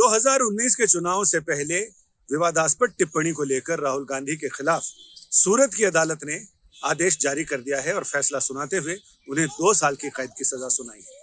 2019 के चुनाव से पहले विवादास्पद टिप्पणी को लेकर राहुल गांधी के खिलाफ सूरत की अदालत ने आदेश जारी कर दिया है और फैसला सुनाते हुए उन्हें 2 साल की कैद की सजा सुनाई है।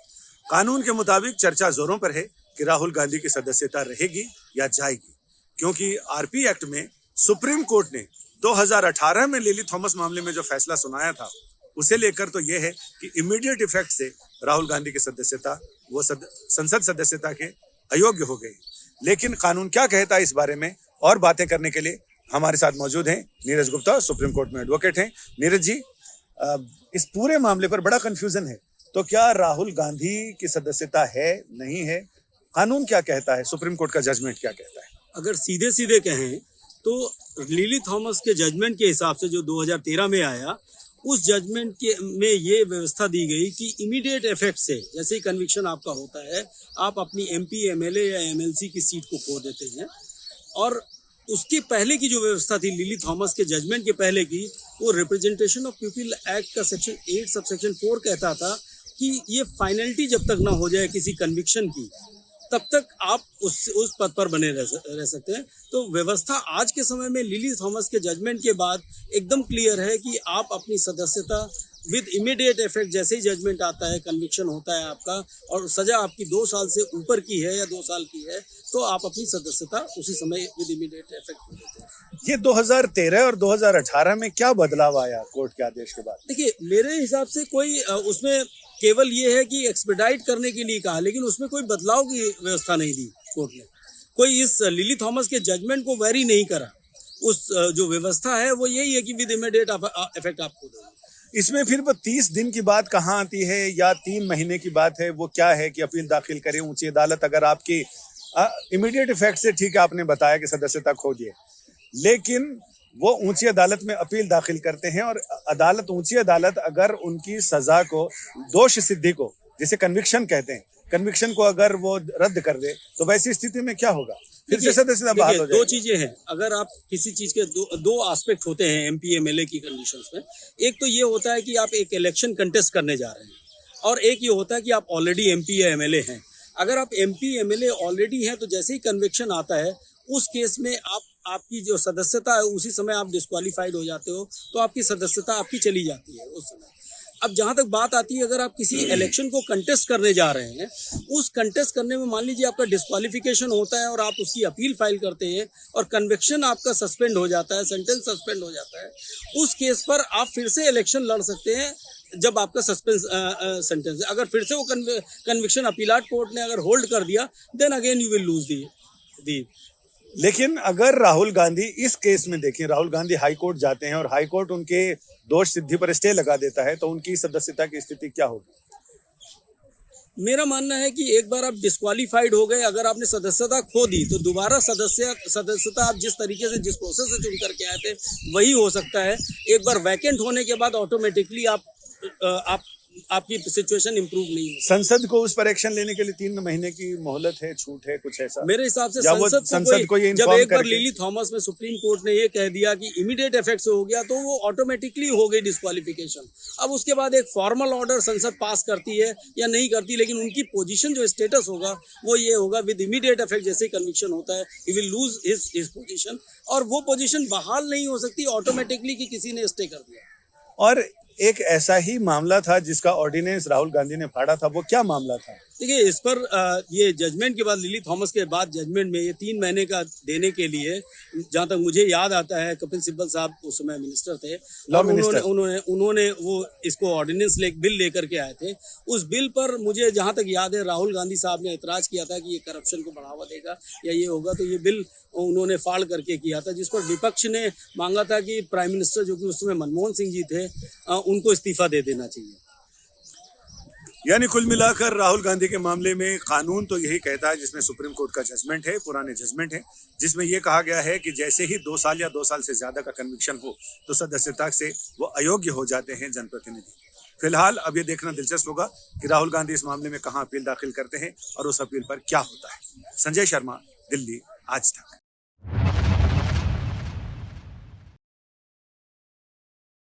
कानून के मुताबिक चर्चा जोरों पर है कि राहुल गांधी की सदस्यता रहेगी या जाएगी, क्योंकि आरपी एक्ट में सुप्रीम कोर्ट ने 2018 में लिली थॉमस मामले में जो फैसला सुनाया था उसे लेकर तो यह है कि इमीडिएट इफेक्ट से राहुल गांधी की सदस्यता वो संसद सदस्यता के अयोग्य हो गई। लेकिन कानून क्या कहता है इस बारे में और बातें करने के लिए हमारे साथ मौजूद हैं नीरज गुप्ता, सुप्रीम कोर्ट में एडवोकेट हैं। नीरज जी, इस पूरे मामले पर बड़ा कंफ्यूजन है, तो क्या राहुल गांधी की सदस्यता है, नहीं है, कानून क्या कहता है, सुप्रीम कोर्ट का जजमेंट क्या कहता है? अगर सीधे सीधे कहें तो लिली थॉमस के जजमेंट के हिसाब से जो 2013 में आया, उस जजमेंट के में ये व्यवस्था दी गई कि इमीडिएट इफेक्ट से जैसे ही कन्विक्शन आपका होता है, आप अपनी एमपी, एमएलए या एमएलसी की सीट को खो देते हैं। और उसके पहले की जो व्यवस्था थी लिली थॉमस के जजमेंट के पहले की, वो रिप्रेजेंटेशन ऑफ पीपल एक्ट का सेक्शन 8 सबसेक्शन 4 कहता था कि ये फाइनलिटी जब तक ना हो जाए किसी कन्विक्शन की, तब तक आप उस पद पर बने रह सकते हैं। तो व्यवस्था आज के समय में लिली थॉमस के जजमेंट के बाद एकदम क्लियर है कि आप अपनी सदस्यता विद इमीडिएट इफेक्ट, जैसे ही जजमेंट आता है, कन्विक्शन होता है आपका और सजा आपकी 2 साल से ऊपर की है या 2 साल की है, तो आप अपनी सदस्यता उसी समय विद इमीडिएट इफेक्ट हो देते हैं। ये 2013 और 2018 में क्या बदलाव आया कोर्ट के आदेश के बाद? देखिए, मेरे हिसाब से कोई उसमें केवल ये है कि एक्सपेडाइट करने के लिए कहा, लेकिन उसमें कोई बदलाव की व्यवस्था नहीं दी कोर्ट ने। कोई इस लिली थॉमस के जजमेंट को वेरी नहीं करा। उस जो व्यवस्था है वो यही है कि विद इमीडिएट इफेक्ट आपको देगा। इसमें फिर वो 30 दिन की बात कहाँ आती है या 3 महीने की बात है? वो क्या है कि अपील दाखिल करें ऊंची अदालत, अगर आपकी इमीडिएट इफेक्ट से, ठीक है आपने बताया कि सदस्यता खो दिए, लेकिन वो ऊंची अदालत में अपील दाखिल करते हैं और ऊंची अदालत अगर उनकी सजा को, दोष सिद्धि को, जिसे कन्विक्शन कहते हैं, कन्विक्शन को अगर वो रद्द कर दे, तो वैसी स्थिति में क्या होगा? फिर से सदस्यता बहाल हो जाएगी। 2 चीजें हैं। अगर आप किसी चीज के दो एस्पेक्ट होते हैं एमपी एमएलए की कंडीशंस में। एक तो ये होता है कि आप एक इलेक्शन कंटेस्ट करने जा रहे हैं, और एक ये होता है कि आप ऑलरेडी एमपी या एमएलए हैं। अगर आप एमपी एमएलए ऑलरेडी हैं, तो जैसे ही कन्विक्शन आता है, उस केस में आपकी जो सदस्यता है उसी समय आप डिस्क्वालीफाइड हो जाते हो, तो आपकी सदस्यता आपकी चली जाती है उस समय। अब जहां तक बात आती है, अगर आप किसी इलेक्शन को कंटेस्ट करने जा रहे हैं, उस कंटेस्ट करने में मान लीजिए आपका डिस्क्वालिफिकेशन होता है और आप उसकी अपील फाइल करते हैं और कन्विक्शन आपका सस्पेंड हो जाता है, सेंटेंस सस्पेंड हो जाता है, उस केस पर आप फिर से इलेक्शन लड़ सकते हैं जब आपका सस्पेंस सेंटेंस है। अगर फिर से वो कन्विक्शन अपीलाट कोर्ट ने अगर होल्ड कर दिया, then again you will lose the. लेकिन अगर राहुल गांधी इस केस में, देखें, राहुल गांधी हाई कोर्ट जाते हैं और हाई कोर्ट उनके दोष सिद्धि पर स्टे लगा देता है, तो उनकी सदस्यता की स्थिति क्या होगी? मेरा मानना है कि एक बार आप डिस्क्वालीफाइड हो गए, अगर आपने सदस्यता खो दी, तो दोबारा सदस्यता आप जिस तरीके से, जिस प्रोसेस से चुन करके आए थे, वही हो सकता है। एक बार वैकेंट होने के बाद ऑटोमेटिकली आपकी सिचुएशन इंप्रूव नहीं हो। संसद को उस पर एक्शन लेने के लिए 3 महीने की मोहलत है, छूट है, कुछ ऐसा? मेरे हिसाब से संसद को ये जब एक बार लिली थॉमस में सुप्रीम कोर्ट ने ये कह दिया कि इमीडिएट इफेक्ट से हो गया, तो वो ऑटोमेटिकली हो गई डिस्क्वालिफिकेशन। अब उसके बाद एक फॉर्मल ऑर्डर संसद पास करती है या नहीं करती, लेकिन उनकी पोजीशन जो स्टेटस होगा वो ये होगा, विद इमीडिएट इफेक्ट जैसे ही कन्विक्शन होता है, he will lose his position, और वो पोजीशन बहाल नहीं हो सकती ऑटोमेटिकली कि किसी ने स्टे कर दिया। और एक ऐसा ही मामला था जिसका ऑर्डिनेंस राहुल गांधी ने फाड़ा था, वो क्या मामला था? देखिए, इस पर ये जजमेंट के बाद, लिली थॉमस के बाद जजमेंट में ये 3 महीने का देने के लिए, जहां तक मुझे याद आता है, कपिल सिब्बल साहब उस समय मिनिस्टर थे, उन्होंने वो इसको ऑर्डिनेंस बिल लेकर के आए थे। उस बिल पर मुझे जहां तक याद है, राहुल गांधी साहब ने एतराज किया था कि ये करप्शन को बढ़ावा देगा या ये होगा, तो ये बिल उन्होंने फाड़ करके किया था, जिस पर विपक्ष ने मांगा था कि प्राइम मिनिस्टर, जो कि उस समय मनमोहन सिंह जी थे, उनको इस्तीफा दे देना चाहिए। यानी कुल मिलाकर राहुल गांधी के मामले में कानून तो यही कहता है, जिसमें सुप्रीम कोर्ट का जजमेंट है, पुराने जजमेंट है, जिसमें यह कहा गया है कि जैसे ही 2 साल या 2 साल से ज्यादा का कन्विक्शन हो, तो सदस्यता से वो अयोग्य हो जाते हैं जनप्रतिनिधि। फिलहाल अब ये देखना दिलचस्प होगा कि राहुल गांधी इस मामले में कहां अपील दाखिल करते हैं और उस अपील पर क्या होता है। संजय शर्मा, दिल्ली, आज तक।